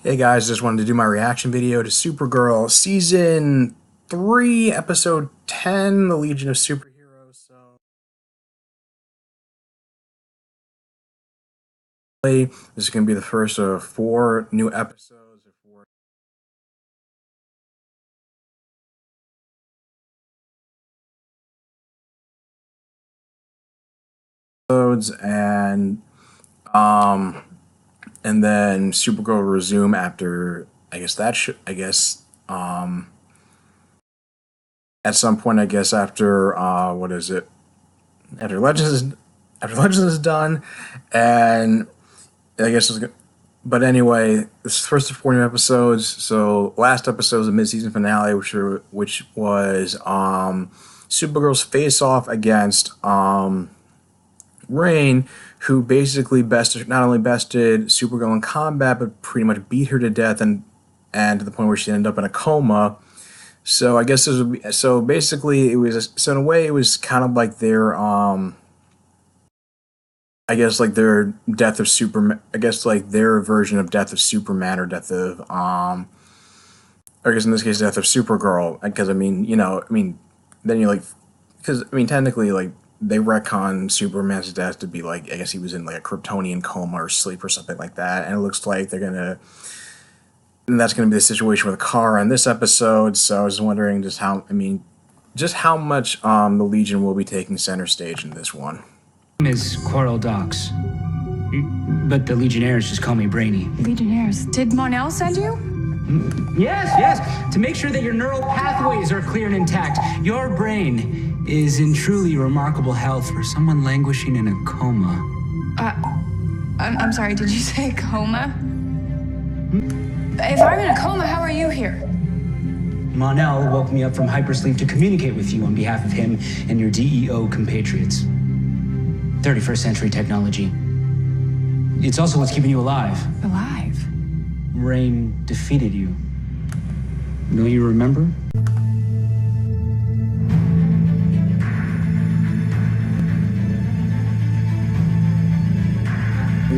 Hey guys, just wanted to do my reaction video to Supergirl Season 3, Episode 10, The Legion of Superheroes. So, this is going to be the first of 4 new episodes. And and then Supergirl will resume after, at some point, after, what is it? After Legends is done, and I guess it's, but anyway, this is the first of 4 new episodes. So last episode was the mid-season finale, which was Supergirl's face-off against Rain, who basically not only bested Supergirl in combat, but pretty much beat her to death, and to the point where she ended up in a coma. So I guess this would be, so basically so in a way it was kind of like their their death of Superman. I guess like their version of death of Superman, or death of I guess in this case death of Supergirl. Because then you because technically they retcon Superman's death to be I guess he was in a Kryptonian coma or sleep or something like that, and it looks like that's gonna be the situation with Kara in this episode. So I was wondering just how much the Legion will be taking center stage in this one. Is Coral Docks, but the Legionnaires just call me Brainy. Legionnaires? Did Monel send you? Yes, to make sure that your neural pathways are clear and intact. Your brain is in truly remarkable health for someone languishing in a coma. I'm sorry, did you say coma? If I'm in a coma, how are you here? Monel woke me up from hypersleep to communicate with you on behalf of him and your DEO compatriots. 31st century technology. It's also what's keeping you alive. Alive? Rain defeated you. Don't you remember?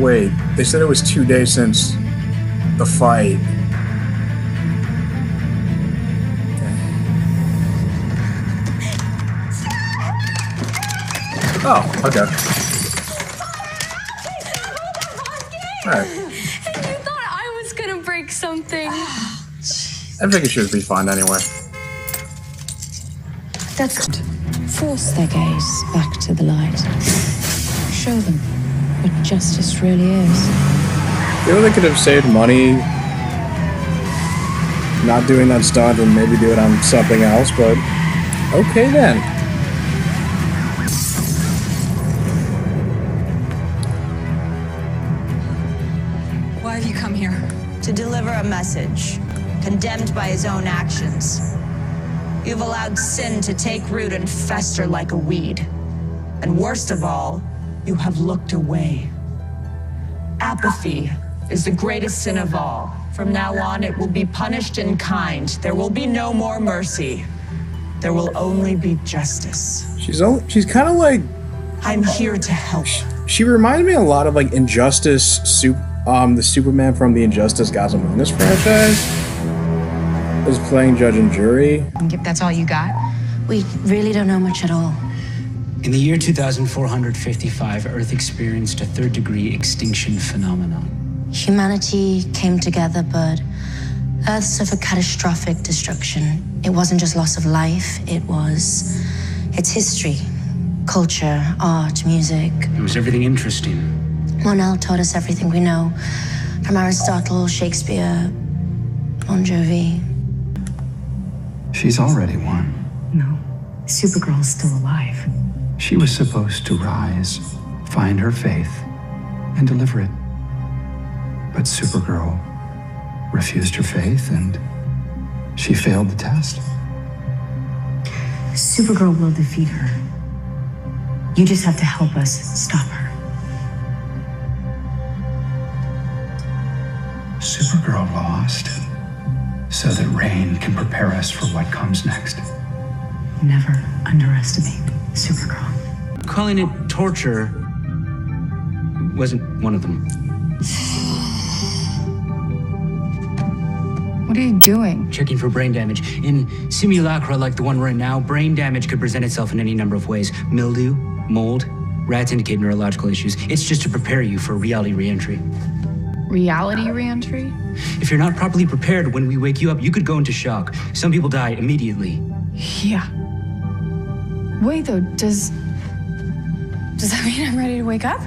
Wait, they said it was 2 days since the fight. Oh, okay. Alright. You thought I was gonna break something. I think it should be fun anyway. That's it. Force their gaze back to the light. Show them what justice really is. They could have saved money not doing that stunt and maybe do it on something else, but okay then. Why have you come here? To deliver a message, condemned by his own actions. You've allowed sin to take root and fester like a weed. And worst of all, you have looked away. Apathy is the greatest sin of all. From now on, it will be punished in kind. There will be no more mercy. There will only be justice. She's kind of like... I'm here to help. She reminded me a lot of Injustice, the Superman from the Injustice Gotham Knights franchise. Is playing judge and jury. If that's all you got? We really don't know much at all. In the year 2455, Earth experienced a third-degree extinction phenomenon. Humanity came together, but Earth suffered catastrophic destruction. It wasn't just loss of life, it was its history, culture, art, music. It was everything interesting. Monel taught us everything we know, from Aristotle, Shakespeare, Bon Jovi. She's already won. No, Supergirl's still alive. She was supposed to rise, find her faith, and deliver it. But Supergirl refused her faith, and she failed the test. Supergirl will defeat her. You just have to help us stop her. Supergirl lost so that Rain can prepare us for what comes next. Never underestimate Supergirl. Calling it torture wasn't one of them. are you doing? Checking for brain damage. In simulacra like the one we're in now, brain damage could present itself in any number of ways. Mildew, mold, rats indicate neurological issues. It's just to prepare you for reality re-entry. Reality re-entry? If you're not properly prepared, when we wake you up, you could go into shock. Some people die immediately. Yeah. Wait, though, does that mean I'm ready to wake up?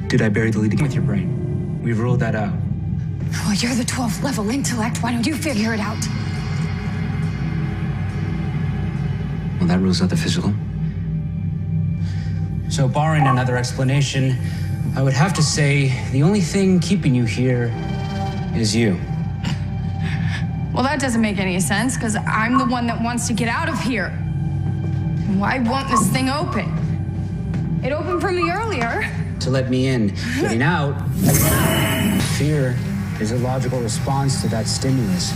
Did I bury the lead with your brain? We've ruled that out. Well, you're the 12th level intellect. Why don't you figure it out? Well, that rules out the physical. So, barring another explanation, I would have to say the only thing keeping you here is you. Well, that doesn't make any sense, because I'm the one that wants to get out of here. Why won't this thing open? It opened for me earlier. To let me in. Getting out, fear is a logical response to that stimulus.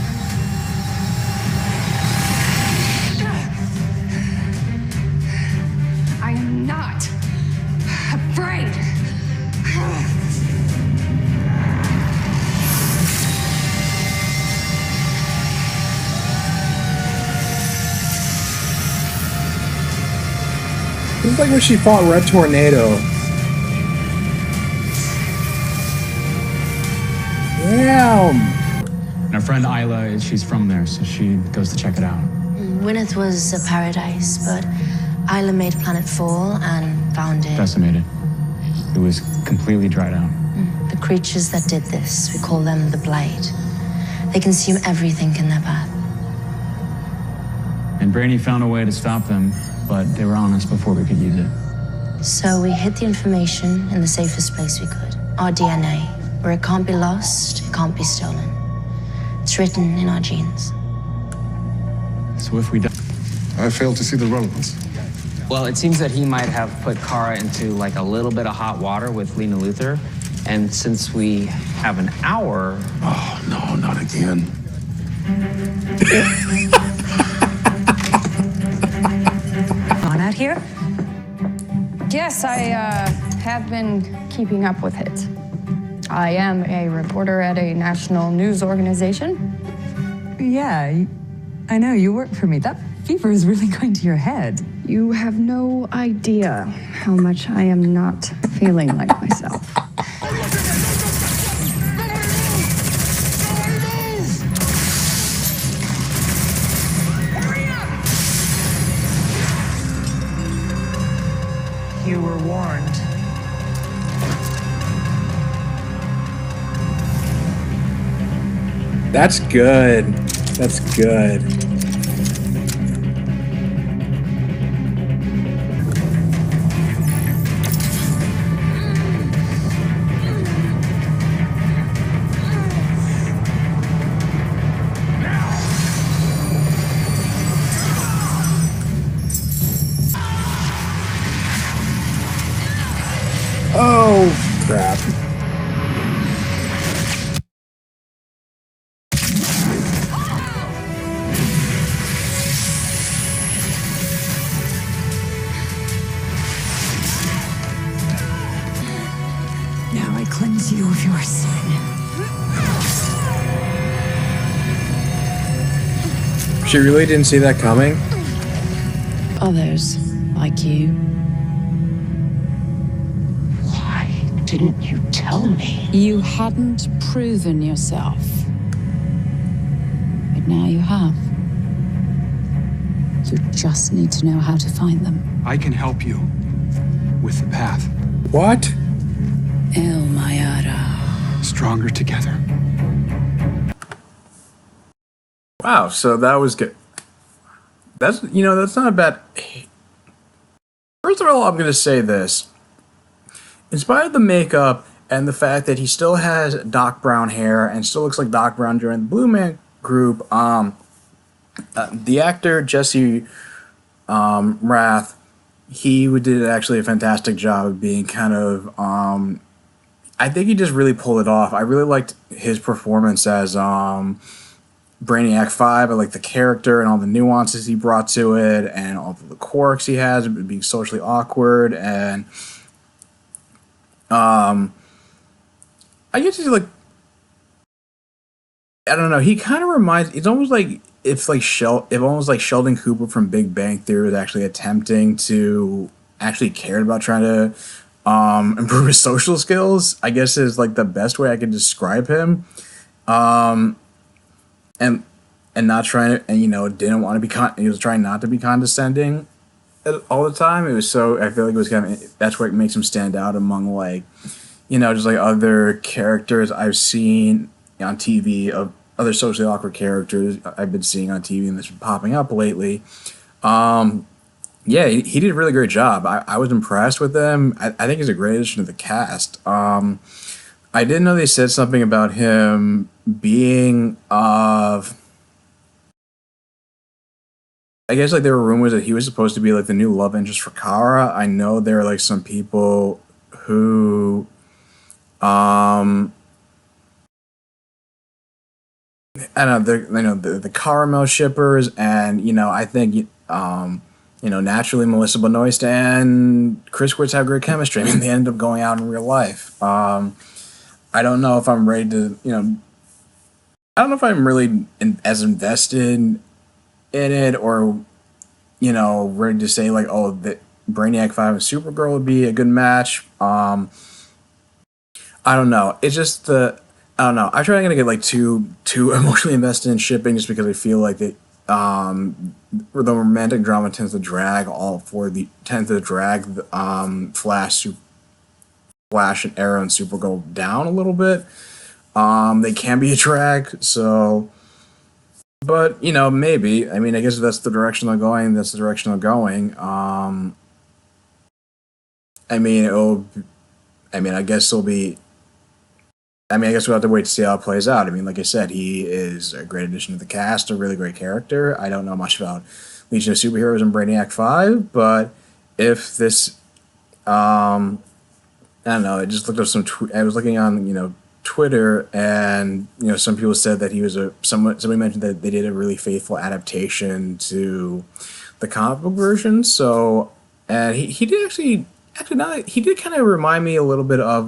I am not afraid. It's like when she fought Red Tornado. Damn! And our friend Isla, she's from there, so she goes to check it out. Wynneth was a paradise, but Isla made planet fall and found it. Decimated. It was completely dried out. The creatures that did this, we call them the Blade. They consume everything in their path. And Brainy found a way to stop them, but they were on us before we could use it. So we hid the information in the safest place we could. Our DNA, where it can't be lost, it can't be stolen. It's written in our genes. So if we die... I fail to see the relevance. Well, it seems that he might have put Kara into like a little bit of hot water with Lena Luthor. And since we have an hour... Oh, no, not again. On out here? Yes, I have been keeping up with it. I am a reporter at a national news organization. Yeah, I know, you work for me. That fever is really going to your head. You have no idea how much I am not feeling like myself. You were warned. That's good. That's good. Oh, crap. Now I cleanse you of your sin. She really didn't see that coming? Others, like you. Why didn't you tell me? You hadn't proven yourself. But now you have. You just need to know how to find them. I can help you with the path. What? El Mayara. Stronger together. Wow, so that was good. That's, you know, that's not a bad... First of all, I'm going to say this. In spite of the makeup and the fact that he still has Doc Brown hair and still looks like Doc Brown during the Blue Man Group, the actor Jesse Rath, he did actually a fantastic job of being kind of... I think he just really pulled it off. I really liked his performance as... Brainiac 5, I like the character and all the nuances he brought to it and all the quirks he has, being socially awkward, and I guess he's like, I don't know. He kind of reminds. It's almost like if almost like Sheldon Cooper from Big Bang Theory was actually attempting to actually cared about trying to improve his social skills. I guess is like the best way I could describe him. Um, and not trying to, and didn't want to be he was trying not to be condescending all the time. It was so, I feel like it was kind of, that's what makes him stand out among like, just like other characters I've seen on TV, of other socially awkward characters I've been seeing on TV and that's been popping up lately. Yeah, he did a really great job. I was impressed with him. I think he's a great addition to the cast. I didn't know they said something about him being of. I guess like there were rumors that he was supposed to be like the new love interest for Kara. I know there are like some people who, I don't know, the caramel shippers, and I think naturally Melissa Benoist and Chris Wirtz have great chemistry. I mean, they ended up going out in real life. I don't know if I'm ready to, I don't know if I'm really as invested in it, or ready to say like, oh, that Brainiac 5 and Supergirl would be a good match. I don't know. It's just I don't know. I try not to get like too emotionally invested in shipping, just because I feel like the romantic drama tends to drag Flash and Arrow and Supergirl down a little bit. They can be a drag, so. But maybe. I mean, I guess if that's the direction they're going, that's the direction they're going. I mean, I guess it'll be. I mean, I guess we'll have to wait to see how it plays out. I mean, like I said, he is a great addition to the cast, a really great character. I don't know much about Legion of Superheroes and Brainiac 5, but if this, I don't know, I just looked up I was looking on, Twitter, and, some people said that he was somebody mentioned that they did a really faithful adaptation to the comic book version. So, and he did actually not, he did kind of remind me a little bit of,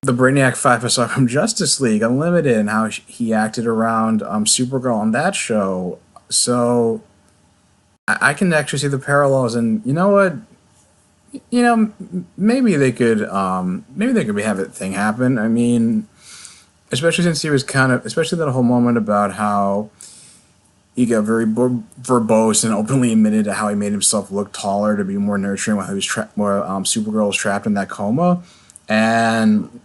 the Brainiac 5 I saw from Justice League Unlimited, and how he acted around Supergirl on that show. So I can actually see the parallels, and you know what? Maybe they could have a thing happen. I mean, especially since he was especially that whole moment about how he got very verbose and openly admitted to how he made himself look taller to be more nurturing while he was Supergirl was trapped in that coma, and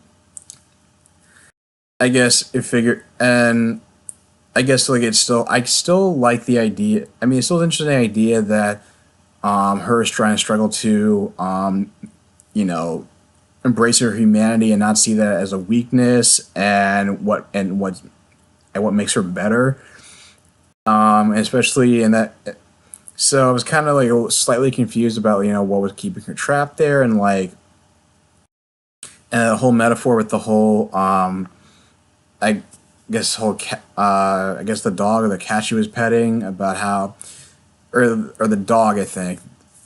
I guess I guess like I still like the idea. I mean, it's still an interesting idea that her is trying to struggle to embrace her humanity and not see that as a weakness, and what makes her better. Especially in that. So I was kind of like slightly confused about what was keeping her trapped there, and like, and the whole metaphor with the whole I guess the dog or the cat she was petting, about how, or the dog, I think,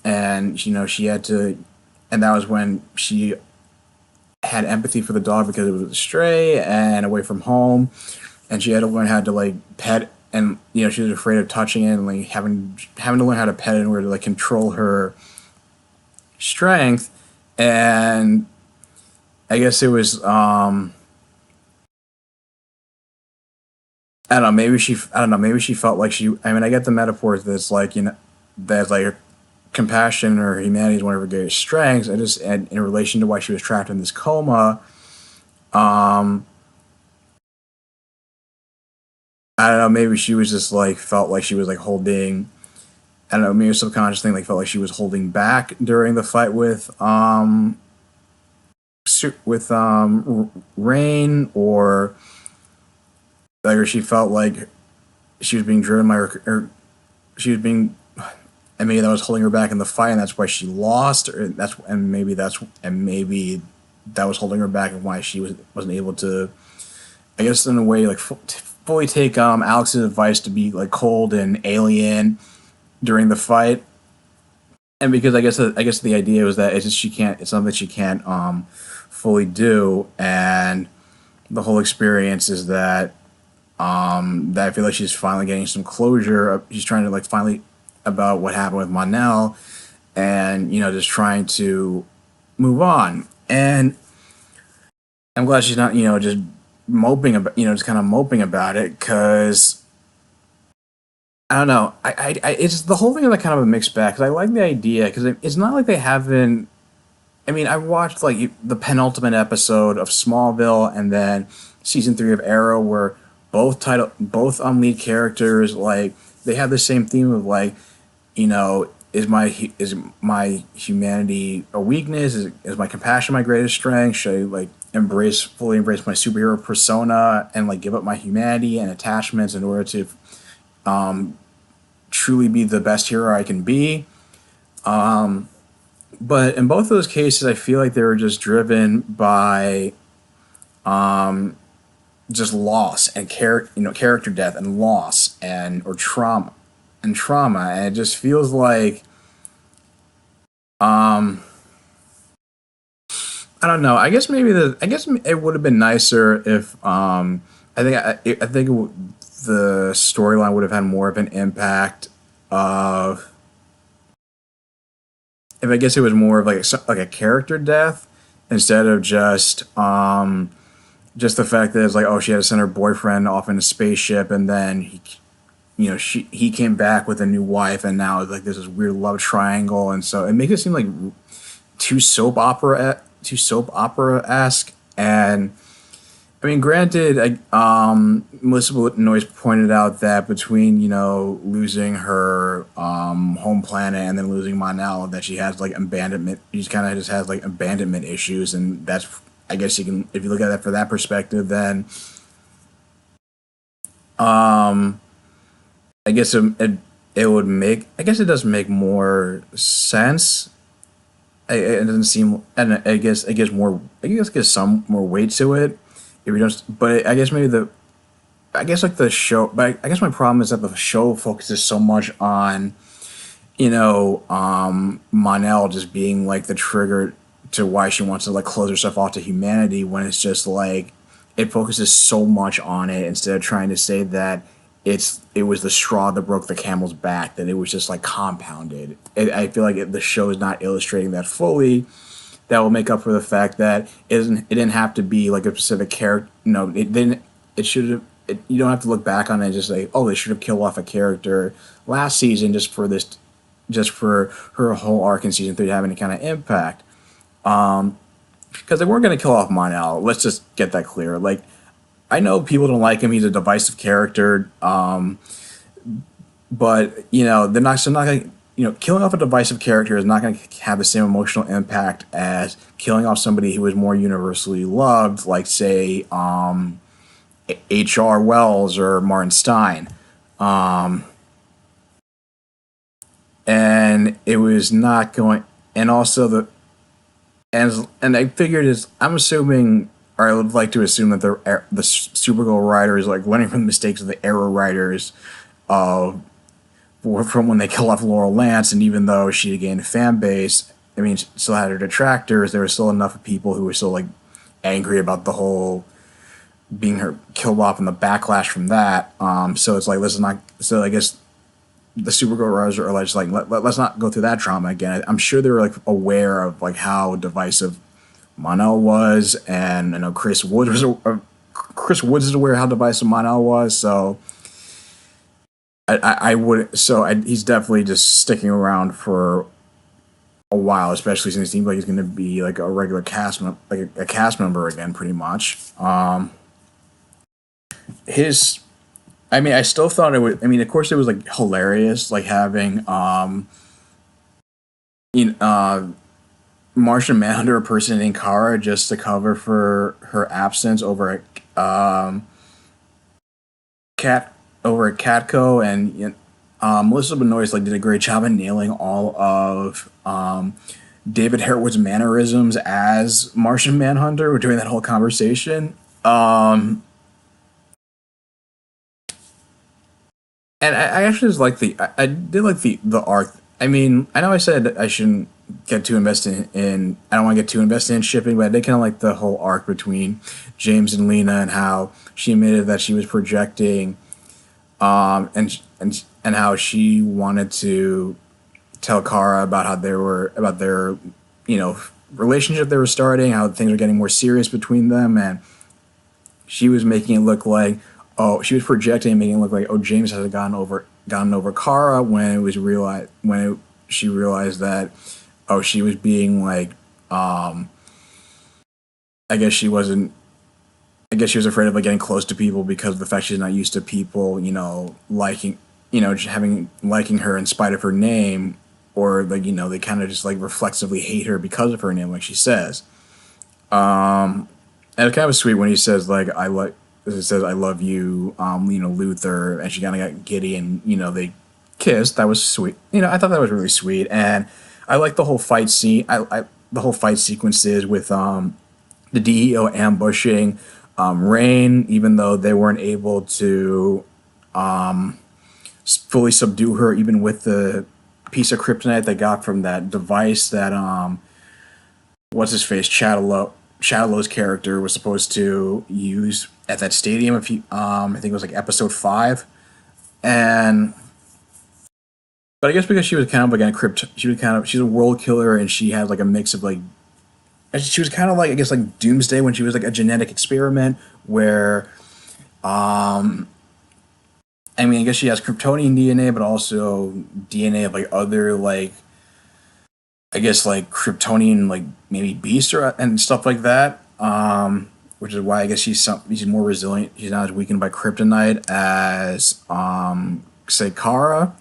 and she had to, and that was when she had empathy for the dog because it was a stray and away from home, and she had to learn how to like pet, and she was afraid of touching it, and like having to learn how to pet it in order to like control her strength. And I guess it was I don't know. Maybe she felt like she. I mean, I get the metaphors that it's like that like compassion or humanity is one of her greatest strengths. And in relation to why she was trapped in this coma, I don't know. Maybe she was just like felt like she was like holding. I don't know. Maybe a subconscious thing, like felt like she was holding back during the fight with Rain, or she felt like she was being driven by her, she was being, and maybe that was holding her back in the fight, and that's why she lost, or maybe that was holding her back, and why she wasn't able to, I guess in a way, like fully take Alex's advice to be like cold and alien during the fight. And because I guess the idea was that it's something that she can't fully do, and the whole experience is that that I feel like she's finally getting some closure. She's trying to like finally about what happened with Monel, and just trying to move on. And I'm glad she's not just moping about just kind of moping about it, because I don't know. It's the whole thing is like kind of a mixed bag, because I like the idea, because it's not like they haven't. I mean, I watched like the penultimate episode of Smallville, and then season 3 of Arrow, where both lead characters, like, they have the same theme of like, is my humanity a weakness? Is my compassion my greatest strength? Should I like fully embrace my superhero persona and like give up my humanity and attachments in order to truly be the best hero I can be? But in both of those cases, I feel like they were just driven by just loss and character death and loss or trauma, and it just feels like I don't know. I guess it would have been nicer if the storyline would have had more of an impact of if I guess it was more of like a character death, instead of just the fact that it's like, oh, she had to send her boyfriend off in a spaceship, and then he came back with a new wife, and now like there's this weird love triangle, and so it makes it seem like too soap opera esque. And I mean, granted, Melissa Benoist pointed out that between losing her home planet and then losing Monel, that she has like abandonment. She kind of just has like abandonment issues, and that's, I guess you can, if you look at that for that perspective, then I guess it would make, I guess it does make more sense. It doesn't seem, and I guess it gives some more weight to it. If you don't, but I guess I guess like the show, but I guess my problem is that the show focuses so much on, Monel just being like the trigger to why she wants to like close herself off to humanity, when it's just like it focuses so much on it, instead of trying to say that it was the straw that broke the camel's back, that it was just like compounded. I feel like the show is not illustrating that fully. That will make up for the fact that it didn't have to be like a specific character. No, it didn't. It should have. You don't have to look back on it and just say, oh, they should have killed off a character last season just for her whole arc in season 3 to have any kind of impact. Because they weren't going to kill off Monel. Let's just get that clear. Like, I know people don't like him. He's a divisive character. But they're not. So not going. Killing off a divisive character is not going to have the same emotional impact as killing off somebody who is more universally loved, like say H.R. Wells or Martin Stein. And it was not going. And also and I figured I'm assuming, or I would like to assume, that the Supergirl writers like learning from the mistakes of the Arrow writers from when they killed off Laurel Lance, and even though she had gained a fan base, I mean, she still had her detractors. There were still enough of people who were still like angry about the whole being her killed off and the backlash from that. So it's like, let's not. So I guess the Supergirl writers are just like, let's not go through that trauma again. I'm sure they were like aware of like how divisive Monel was, and I know Chris Woods is aware how divisive Monel was. So he's definitely just sticking around for a while, especially since it seems like he's going to be like a regular a cast member again, pretty much. I still thought it would. I mean, of course, it was like hilarious, like having Martian Manhunter impersonating Kara just to cover for her absence over at Catco, and Melissa Benoist like did a great job of nailing all of David Harewood's mannerisms as Martian Manhunter during that whole conversation. And I actually just like I did like the arc. I mean, I know I said I shouldn't get too invested in I don't want to get too invested in shipping, but I did kind of like the whole arc between James and Lena and how she admitted that she was projecting, and how she wanted to tell Kara about how they were about their relationship they were starting, how things were getting more serious between them, and she was making it look like, oh, she was projecting and making it look like, oh, James hasn't gotten over Kara, when it was she realized that, oh, she was being like, I guess she wasn't. I guess she was afraid of like getting close to people because of the fact she's not used to people, liking, just liking her in spite of her name, or like they kind of just like reflexively hate her because of her name, like she says. And it's kind of sweet when he says like it says I love you, Luther, and she kind of got giddy, and they kissed. That was sweet. I thought that was really sweet, and I like the whole fight scene. The whole fight sequences with the DEO ambushing Rain, even though they weren't able to fully subdue her, even with the piece of kryptonite they got from that device that what's his face Shadowlow's character was supposed to use at that stadium. If you, I think it was like episode 5, and but I guess because she was kind of like she's a world killer, and she had like a mix of like, she was kind of like, I guess, like Doomsday, when she was like a genetic experiment where, I mean, I guess she has Kryptonian DNA, but also DNA of like other like, I guess like Kryptonian like maybe beasts and stuff like that. Which is why I guess she's more resilient. She's not as weakened by kryptonite as say Kara.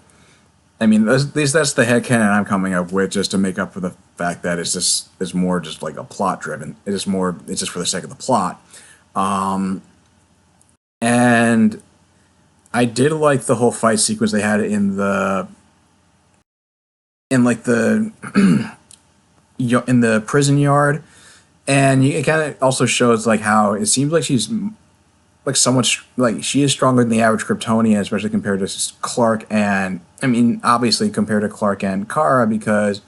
I mean, at least that's the headcanon I'm coming up with, just to make up for the fact that it's more just like a plot driven. It's just for the sake of the plot. And I did like the whole fight sequence they had in the in the prison yard, and it kind of also shows like how it seems like she's like somewhat like she is stronger than the average Kryptonian, especially compared to Clark, and I mean obviously compared to Clark and Kara, because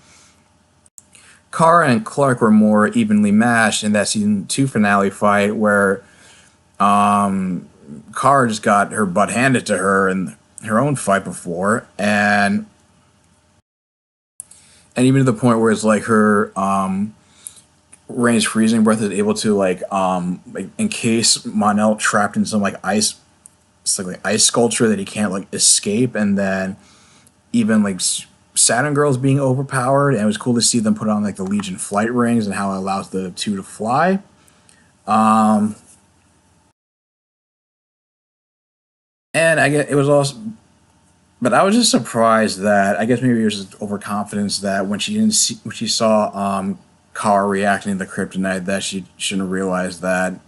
Kara and Clark were more evenly matched in that season 2 finale fight, where Kara just got her butt handed to her in her own fight before, and even to the point where it's like her Rain's freezing breath is able to like encase Mon-El trapped in some like ice, it's like ice sculpture that he can't like escape, and then even like Saturn Girl's being overpowered, and it was cool to see them put on like the Legion flight rings and how it allows the two to fly. And I get it was also, but I was just surprised that, I guess maybe it was just overconfidence, that when she saw Kara reacting to the kryptonite, that she shouldn't have realized that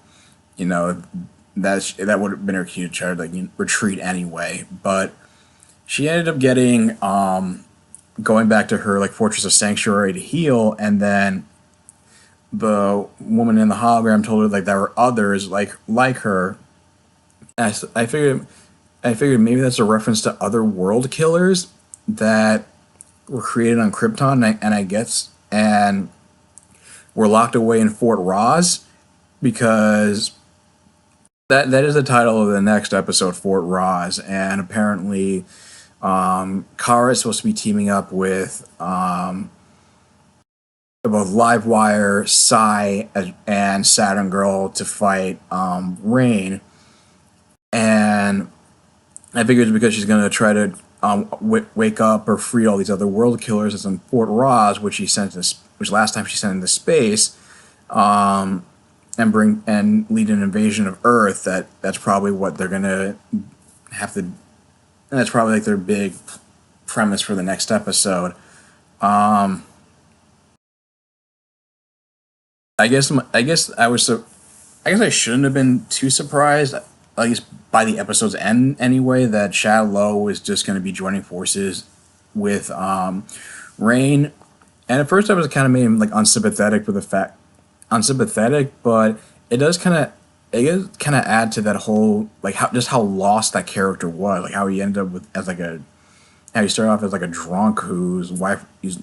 that would have been her cue to try to like retreat anyway. But she ended up getting going back to her like Fortress of Sanctuary to heal, and then the woman in the hologram told her like there were others like her. And I figured maybe that's a reference to other world killers that were created on Krypton, and were locked away in Fort Roz, because that is the title of the next episode, Fort Roz, and apparently Kara is supposed to be teaming up with both Livewire, Psi, and Saturn Girl to fight Rain, and I figured it's because she's going to try to wake up or free all these other world killers that's in Fort Roz, which last time she sent into space, and lead an invasion of Earth. That's probably what they're going to have to, and that's probably like their big premise for the next episode. I guess I shouldn't have been too surprised, at least by the episode's end anyway, that Shadowlow was just going to be joining forces with Rain. And at first I was kind of made him like unsympathetic, but it does kind of add to that whole like how lost that character was, like how he ended up with as like a how he started off as like a drunk whose wife, his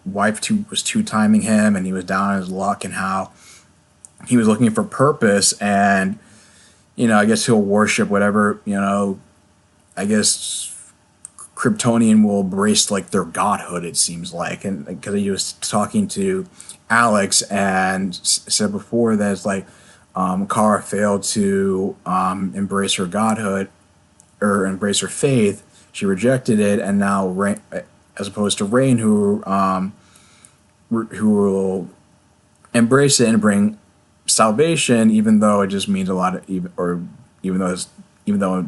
wife was two timing him, and he was down on his luck, and how he was looking for purpose, and I guess he'll worship whatever I guess Kryptonian will embrace like their godhood. It seems like, and because he was talking to Alex and said before that it's like Kara failed to embrace her godhood or embrace her faith. She rejected it, and now Rain, as opposed to Rain, who will embrace it and bring salvation, even though it just means a lot of even though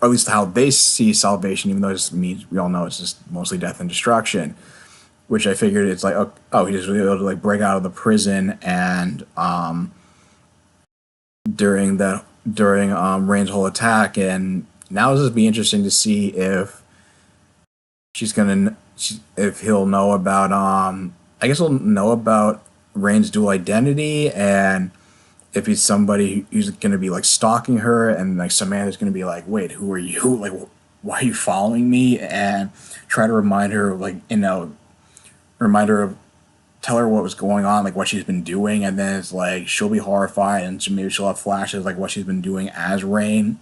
or at least how they see salvation, even though it just means, we all know it's just mostly death and destruction. Which I figured it's like, he just was able to like break out of the prison, and during Rain's whole attack, and now this will be interesting to see if if he'll know about I guess he'll know about Rain's dual identity, and if he's somebody who's going to be like stalking her, and like Samantha's going to be like, wait, who are you? Like, why are you following me? And try to remind her, like, tell her what was going on, like what she's been doing, and then it's like she'll be horrified, and maybe she'll have flashes like what she's been doing as Rain,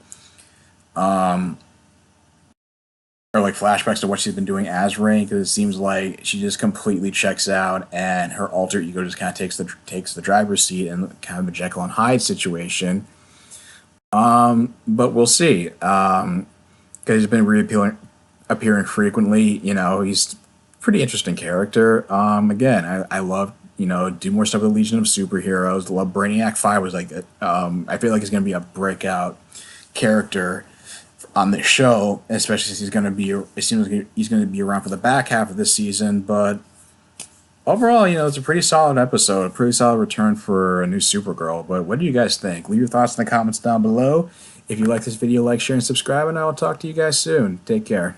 or like flashbacks to what she's been doing as Rain, because it seems like she just completely checks out, and her alter ego just kind of takes the driver's seat, and kind of a Jekyll and Hyde situation. But we'll see, because he's been appearing frequently. He's a pretty interesting character. Again, I love do more stuff with the Legion of Superheroes. Love Brainiac 5 was like I feel like he's gonna be a breakout character on the show, especially since it seems like he's going to be around for the back half of this season. But overall, it's a pretty solid episode, a pretty solid return for a new Supergirl. But what do you guys think? Leave your thoughts in the comments down below. If you like this video, like, share, and subscribe, and I will talk to you guys soon. Take care.